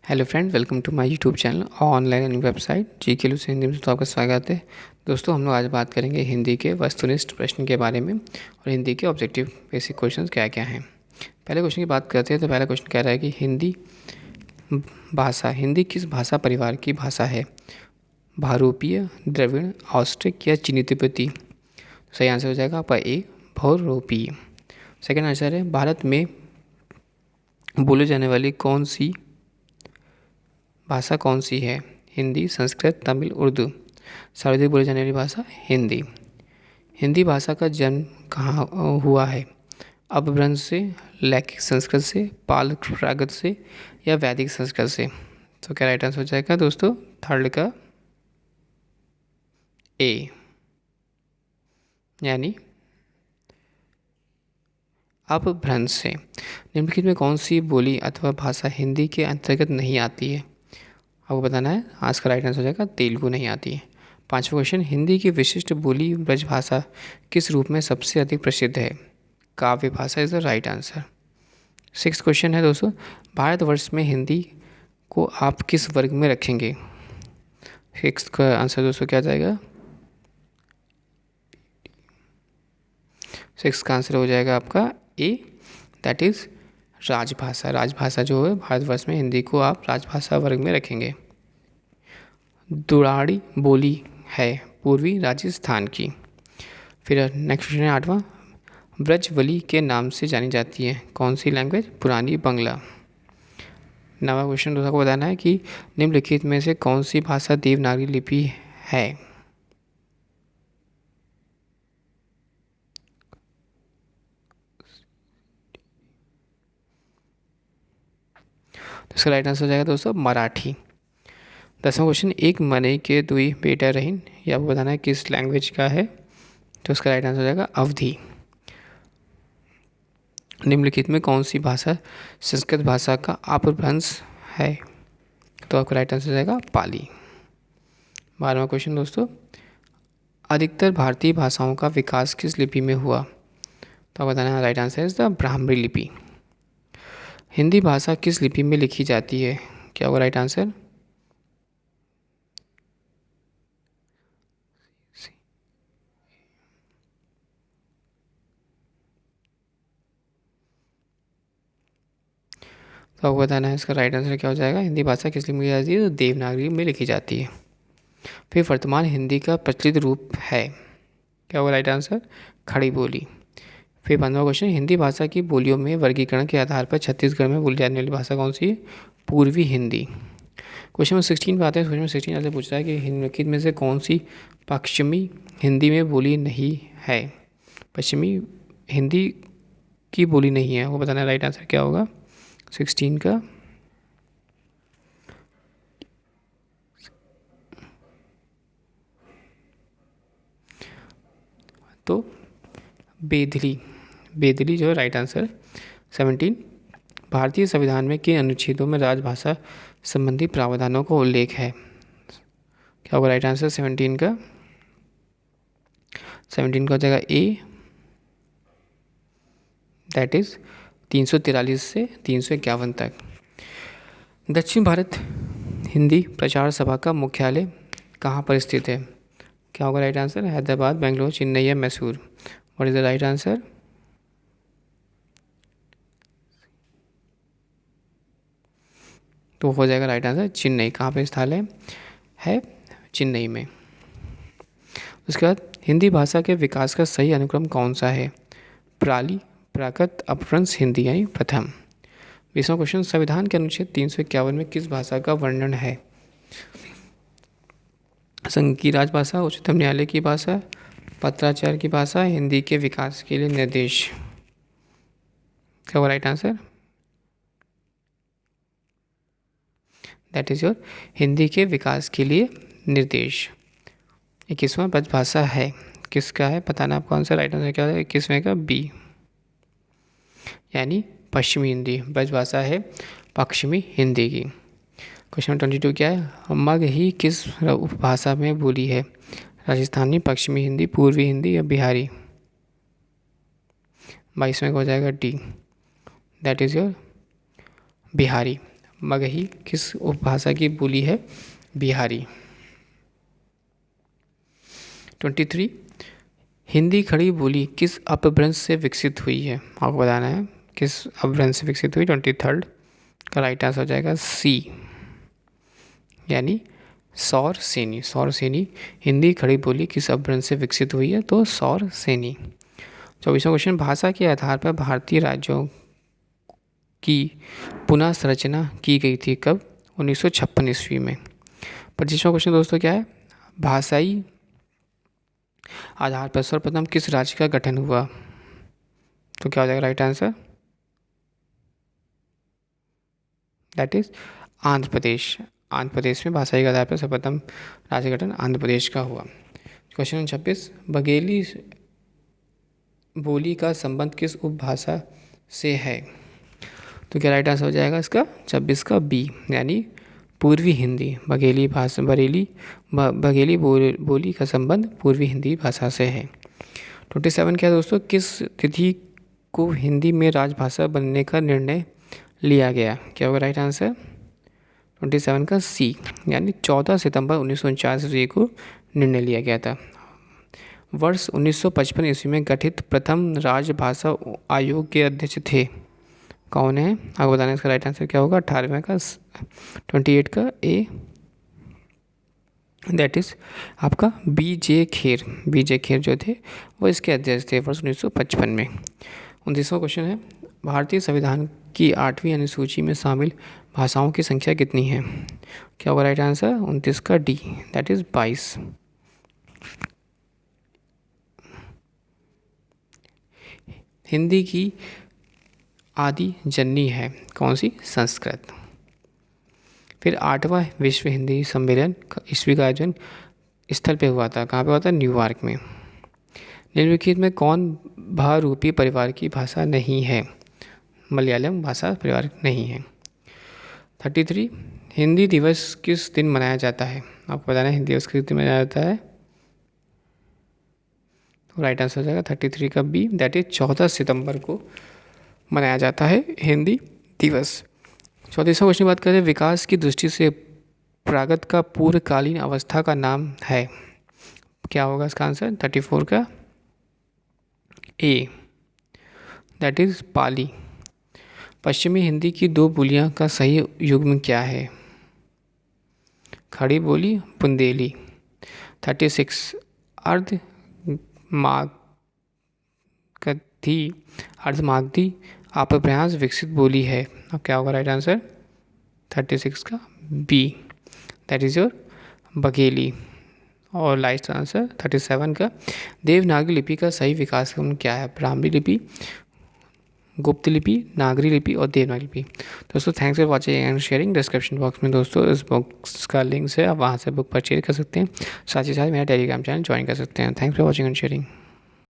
Hello friend, welcome to my YouTube channel online learning website GK से हिंदी में। तो आपका स्वागत है। दोस्तों, हम लोग आज बात करेंगे हिंदी के वस्तुनिष्ठ प्रश्न के बारे में और हिंदी के ऑब्जेक्टिव बेसिक क्वेश्चंस क्या क्या हैं। पहले क्वेश्चन की बात करते हैं तो पहला क्वेश्चन कह रहा है कि हिंदी किस भाषा परिवार की भाषा है? बहुरूपीय, द्रविड़, ऑस्ट्रिक या चीनी तिब्बती? सही आंसर हो जाएगा आपका ए, बहुरूपीय। सेकेंड आंसर है, भारत में बोली जाने वाली भाषा कौन सी है? हिंदी, संस्कृत, तमिल, उर्दू? सर्वाधिक बोली जाने वाली भाषा हिंदी। हिंदी भाषा का जन्म कहाँ हुआ है? अपभ्रंश से, लैखिक संस्कृत से, पाल प्राकृत से या वैदिक संस्कृत से? तो क्या राइट आंसर हो जाएगा दोस्तों? थर्ड का ए, यानी अपभ्रंश से। निम्नलिखित में कौन सी बोली अथवा भाषा हिंदी के अंतर्गत नहीं आती है? आपको बताना है। आज का राइट आंसर हो जाएगा तेलुगु नहीं आती है। पांचवा क्वेश्चन, हिंदी की विशिष्ट बोली ब्रजभाषा किस रूप में सबसे अधिक प्रसिद्ध है? काव्य भाषा is the right answer. Six question है दोस्तों, भारतवर्ष में हिंदी को आप किस वर्ग में रखेंगे? सिक्स का आंसर दोस्तों क्या जाएगा? सिक्स का आंसर हो जाएगा आपका ए, दैट इज राजभाषा। राजभाषा जो है भारतवर्ष में हिंदी को आप राजभाषा वर्ग में रखेंगे। दुराड़ी बोली है पूर्वी राजस्थान की। फिर नेक्स्ट क्वेश्चन है आठवां, ब्रजवली के नाम से जानी जाती है कौन सी लैंग्वेज? पुरानी बांग्ला। नवा क्वेश्चन दोस्तों को बताना है कि निम्नलिखित में से कौन सी भाषा देवनागरी लिपि है? तो इसका राइट आंसर हो जाएगा दोस्तों मराठी। दसवां क्वेश्चन, एक मने के दुई बेटा रहीन, ये आपको बताना है किस लैंग्वेज का है? तो इसका राइट आंसर हो जाएगा अवधी। निम्नलिखित में कौन सी भाषा संस्कृत भाषा का अपभ्रंश है? तो आपका राइट आंसर हो जाएगा पाली। 12वां क्वेश्चन दोस्तों, अधिकतर भारतीय भाषाओं का विकास किस लिपि में हुआ? तो आपको बताना है राइट आंसर इज द ब्राह्मणी लिपि। हिंदी भाषा किस लिपि में लिखी जाती है? क्या होगा राइट आंसर? तो आपको बताना है इसका राइट आंसर क्या हो जाएगा। हिंदी भाषा किस लिपि में लिखी जाती है? तो देवनागरी में लिखी जाती है। फिर वर्तमान हिंदी का प्रचलित रूप है, क्या होगा राइट आंसर? खड़ी बोली। फिर 15वां क्वेश्चन, हिंदी भाषा की बोलियों में वर्गीकरण के आधार पर छत्तीसगढ़ में बोली जाने वाली भाषा कौन सी है? पूर्वी हिंदी। क्वेश्चन नंबर 16 पे आते हैं। क्वेश्चन नंबर 16 आपसे पूछ रहा है कि निम्नलिखित में से कौन सी पश्चिमी हिंदी में बोली नहीं है? पश्चिमी हिंदी की बोली नहीं है, वो बताना है। राइट आंसर क्या होगा 16 का? तो बेदली जो है राइट आंसर। 17, भारतीय संविधान में किन अनुच्छेदों में राजभाषा संबंधी प्रावधानों का उल्लेख है? क्या होगा राइट आंसर 17 का? 17 का हो जाएगा ए, दैट इज 343 से 351 तक। दक्षिण भारत हिंदी प्रचार सभा का मुख्यालय कहाँ पर स्थित है? क्या होगा राइट आंसर? हैदराबाद, बेंगलोर, चेन्नई या Mysore? What is the right answer? तो हो जाएगा राइट आंसर चेन्नई। कहाँ पे स्थान है चेन्नई में। उसके बाद हिंदी भाषा के विकास का सही अनुक्रम कौन सा है? प्राली, प्राकृत, अपभ्रंश, हिंदी यानी प्रथम। 20वां क्वेश्चन, संविधान के अनुच्छेद 351 में किस भाषा का वर्णन है? संघ की राजभाषा, उच्चतम न्यायालय की भाषा, पत्राचार की भाषा, हिंदी के विकास के लिए निर्देश? क्या होगा right answer? That is your Hindi के विकास के लिए निर्देश। 21वां ब्रजभाषा है किसका है? बताना आपको आंसर। राइट आंसर क्या है 21वें का? बी, यानी पश्चिमी हिंदी। ब्रजभाषा है पश्चिमी हिंदी की। क्वेश्चन नंबर 22 क्या है? मगही किस उपभाषा में बोली है? राजस्थानी, पश्चिमी हिंदी, पूर्वी हिंदी या बिहारी? 22वें का हो जाएगा D, that is your Bihari. Magahi किस उपभाषा की बोली है? बिहारी। 23 हिंदी खड़ी बोली किस अपभ्रंश से विकसित हुई है? आपको बताना है किस अपभ्रंश से विकसित हुई। 23 का राइट आंसर हो जाएगा सी, यानी सौर सेनी। सौर सेनी हिंदी खड़ी बोली किस अपभ्रंश से विकसित हुई है? तो सौर सेनी। 24वां क्वेश्चन, भाषा के आधार पर भारतीय राज्यों की पुनः संरचना की गई थी कब? 1956 ईस्वी में। 25वां क्वेश्चन दोस्तों क्या है? भाषाई आधार पर सर्वप्रथम किस राज्य का गठन हुआ? तो क्या हो जाएगा right answer? That is Andhra Pradesh. Andhra Pradesh में भाषाई के आधार पर सर्वप्रथम राज्य गठन आंध्र प्रदेश का हुआ। क्वेश्चन नंबर 26, बघेली बोली का संबंध किस उपभाषा से है? तो क्या राइट आंसर हो जाएगा इसका? 26 का बी, यानी पूर्वी हिंदी। बघेली बोली का संबंध पूर्वी हिंदी भाषा से है। 27 क्या है दोस्तों? किस तिथि को हिंदी में राजभाषा बनने का निर्णय लिया गया? क्या होगा राइट आंसर? 27 का सी, यानी 14 सितंबर 1949 को निर्णय लिया गया था। वर्ष 1955 ईस्वी में गठित प्रथम राजभाषा आयोग के अध्यक्ष थे, कौन है? आपको बताना इसका राइट आंसर क्या होगा? 28 का 28 का ए, दैट इज आपका बीजे खेर। बीजे खेर जो थे वो इसके अध्यक्ष थे वर्ष 1955 में। 29वां क्वेश्चन है, भारतीय संविधान की 8वीं अनुसूची में शामिल भाषाओं की संख्या कितनी है? क्या होगा राइट आंसर? 29 का डी, दैट इज 22। हिंदी की आदि जननी है कौन सी? संस्कृत। फिर 8वां विश्व हिंदी सम्मेलन ईस्वी का आयोजन स्थल पे हुआ था, कहाँ पे हुआ था? न्यूयॉर्क में। निम्नलिखित में कौन बहुरूपी परिवार की भाषा नहीं है? मलयालम भाषा परिवार नहीं है। 33 हिंदी दिवस किस दिन मनाया जाता है? आपको बताना है हिंदी दिवस किस दिन मनाया जाता है? तो राइट आंसर हो जाएगा 33 का बी, दैट इज 14 सितंबर को मनाया जाता है हिंदी दिवस। 34वां क्वेश्चन की बात करें, विकास की दृष्टि से प्रागत का पूर्वकालीन अवस्था का नाम है? क्या होगा इसका आंसर? 34 का ए, दैट इज पाली। पश्चिमी हिंदी की दो बोलियां का सही युग्म क्या है? खड़ी बोली, बुंदेली। 36 अर्ध अर्धमागधी अपभ्रंश विकसित बोली है। अब क्या होगा राइट आंसर? 36 का B, that is your Bagheli. और लास्ट आंसर 37 का देवनागरी लिपि का सही विकास क्रम क्या है? ब्राह्मी लिपि, गुप्त लिपि, नागरी लिपि और देवनागरी लिपि। दोस्तों thanks for watching and sharing. Description box में दोस्तों इस बुक्स का लिंक है, आप वहाँ से बुक परचेज कर सकते हैं। साथ ही साथ मेरा टेलीग्राम चैनल ज्वाइन कर सकते हैं। Thanks for watching and sharing.